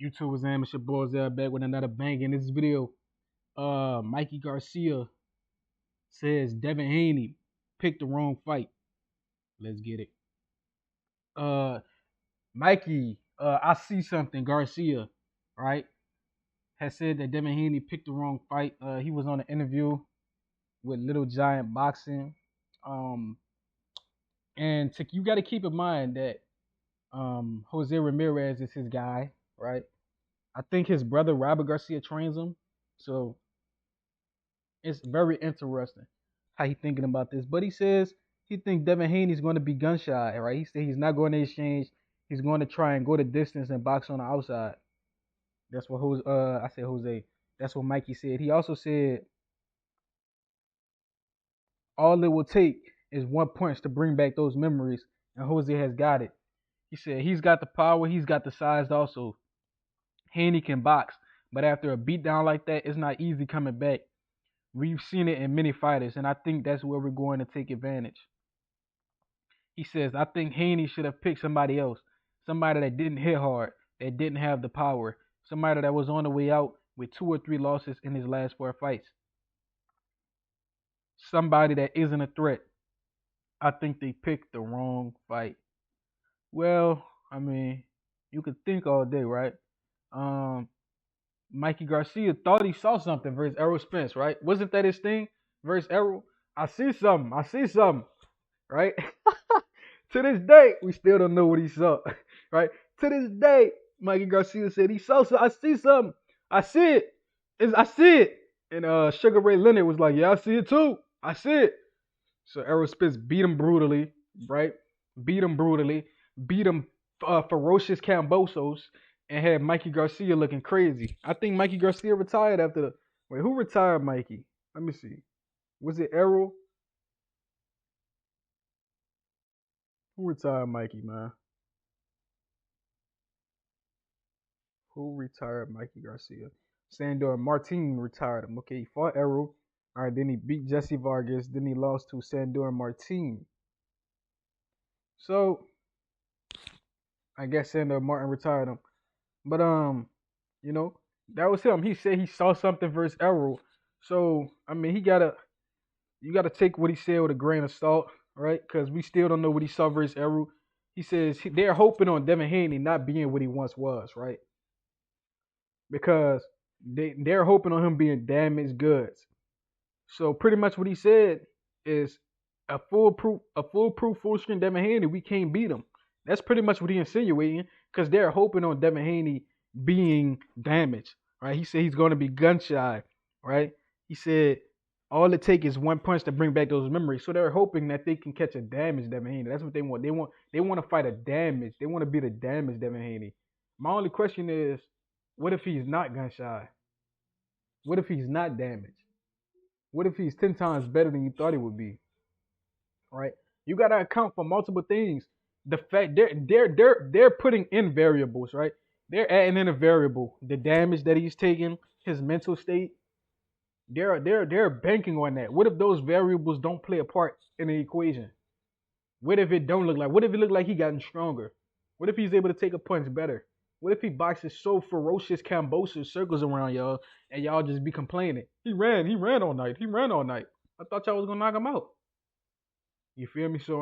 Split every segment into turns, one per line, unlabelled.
YouTubers and it's your boy Zell back with another bang in this video. Mikey Garcia says Devin Haney picked the wrong fight. Let's get it. Uh Mikey, I see something. Garcia, right, has said that Devin Haney picked the wrong fight. He was on an interview with Little Giant Boxing. Um and you gotta keep in mind that Jose Ramirez is his guy, right? I think his brother Robert Garcia trains him. So it's very interesting how he thinking about this. But he says he thinks Devin Haney's going to be gun shy, right? He said he's not going to exchange. He's going to try and go the distance and box on the outside. That's what I said Jose. That's what Mikey said. He also said all it will take is one punch to bring back those memories, and Jose has got it. He said he's got the power, he's got the size also. Haney can box, but after a beatdown like that, it's not easy coming back. We've seen it in many fighters, and I think that's where we're going to take advantage. He says, I think Haney should have picked somebody else, somebody that didn't hit hard, that didn't have the power, somebody that was on the way out with 2 or 3 losses in his last 4 fights, somebody that isn't a threat. I think they picked the wrong fight. Well, I mean, you could think all day, right? Um, Mikey Garcia thought he saw something versus Errol Spence, right? Wasn't that his thing versus Errol? I see something. I see something, right? To this day, we still don't know what he saw, right? To this day, Mikey Garcia said he saw something. I see something. I see it. I see it. And Sugar Ray Leonard was like, yeah, I see it too. I see it. So Errol Spence beat him brutally, right? Beat him brutally. Beat him ferocious Cambosos and had Mikey Garcia looking crazy. I think Mikey Garcia retired after the. Wait, who retired Mikey? Let me see. Was it Errol? Who retired Mikey, man? Who retired Mikey Garcia? Sandor Martin retired him. Okay, he fought Errol. All right, then he beat Jesse Vargas. Then he lost to Sandor Martin. So I guess Sandor Martin retired him. But you know, that was him. He said he saw something versus Errol. So I mean, you gotta take what he said with a grain of salt, right? Because we still don't know what he saw versus Errol. He says they're hoping on Devin Haney not being what he once was, right? Because they're hoping on him being damaged goods. So pretty much what he said is a foolproof full screen Devin Haney, we can't beat him. That's pretty much what he's insinuating because they're hoping on Devin Haney being damaged, right? He said he's going to be gun shy, right? He said all it takes is one punch to bring back those memories. So they're hoping that they can catch a damaged Devin Haney. That's what they want. They want to fight a damage. They want to beat a damaged Devin Haney. My only question is, what if he's not gun shy? What if he's not damaged? What if he's 10 times better than you thought he would be? Right? You gotta account for multiple things. The fact they're putting in variables, right? They're adding in a variable, the damage that he's taking, his mental state. They're banking on that. What if those variables don't play a part in the equation? What if it don't look like? What if it look like he gotten stronger? What if he's able to take a punch better? What if he boxes so ferocious Cambosos circles around y'all and y'all just be complaining? He ran all night. He ran all night. I thought y'all was gonna knock him out. You feel me? So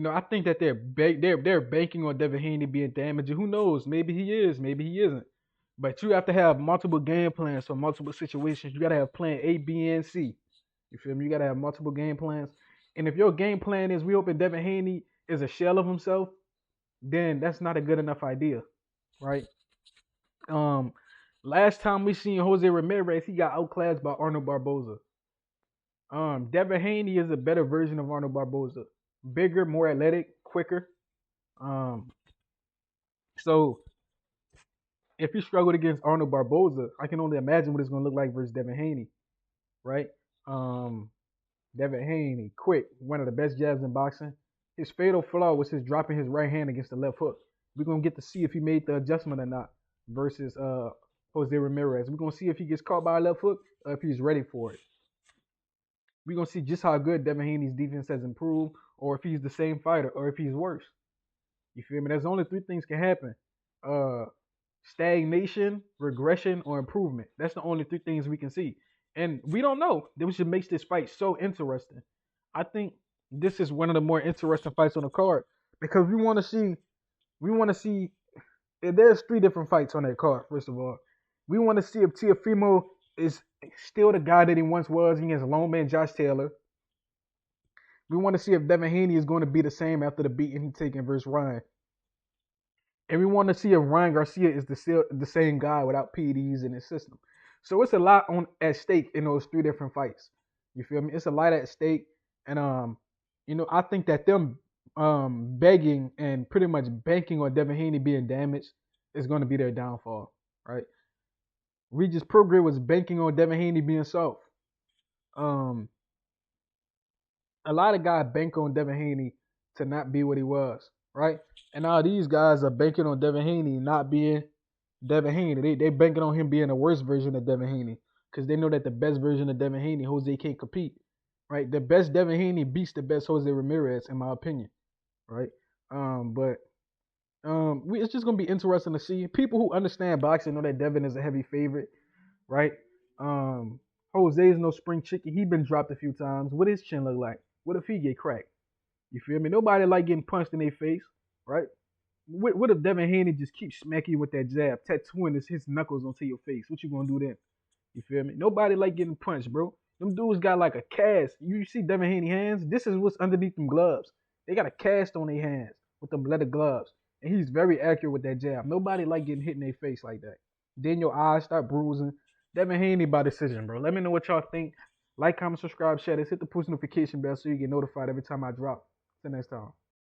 I think that they're banking on Devin Haney being damaged. Who knows? Maybe he is, maybe he isn't. But you have to have multiple game plans for multiple situations. You gotta have plan A, B, and C. You feel me? You gotta have multiple game plans. And if your game plan is we hoping Devin Haney is a shell of himself, then that's not a good enough idea, right? Um, Last time we seen Jose Ramirez, he got outclassed by Arnold Barboza. Devin Haney is a better version of Arnold Barboza, bigger, more athletic, quicker. Um, so if he struggled against Arnold Barboza, I can only imagine what it's gonna look like versus Devin Haney, right? Um, Devin Haney, quick, one of the best jabs in boxing. His fatal flaw was his dropping his right hand against the left hook. We're gonna get to see if he made the adjustment or not versus Jose Ramirez. We're gonna see if he gets caught by a left hook or if he's ready for it. We're gonna see just how good Devin Haney's defense has improved, or if he's the same fighter, or if he's worse. You feel me? There's only 3 things can happen. uh stagnation, regression, or improvement. That's the only three things we can see. And we don't know. Which makes this fight so interesting. I think this is one of the more interesting fights on the card because we want to see there's three different fights on that card, first of all. We want to see if Tiafimo is still the guy that he once was against Longman Josh Taylor. We want to see if Devin Haney is going to be the same after the beating he taken versus Ryan. And we want to see if Ryan Garcia is the same guy without PEDs in his system. So it's a lot on at stake in those three different fights. You feel me? It's a lot at stake. And I think that them begging and pretty much banking on Devin Haney being damaged is going to be their downfall, right? Regis Prograis was banking on Devin Haney being soft. Um, a lot of guys bank on Devin Haney to not be what he was, right? And now these guys are banking on Devin Haney not being Devin Haney. They banking on him being a worse version of Devin Haney because they know that the best version of Devin Haney, Jose, can't compete, right? The best Devin Haney beats the best Jose Ramirez, in my opinion, right? It's just gonna be interesting to see. People who understand boxing know that Devin is a heavy favorite, right? Jose is no spring chicken. He been dropped a few times. What his chin look like? What if he get cracked? You feel me? Nobody like getting punched in their face, right? What if Devin Haney just keeps smacking you with that jab, tattooing his knuckles onto your face? What you gonna do then? You feel me? Nobody like getting punched, bro. Them dudes got like a cast. You see Devin Haney hands? This is what's underneath them gloves. They got a cast on their hands with them leather gloves. And he's very accurate with that jab. Nobody like getting hit in their face like that. Then your eyes start bruising. Devin Haney by decision, bro. Let me know what y'all think. Like, comment, subscribe, share this. Hit the push notification bell so you get notified every time I drop. Till next time.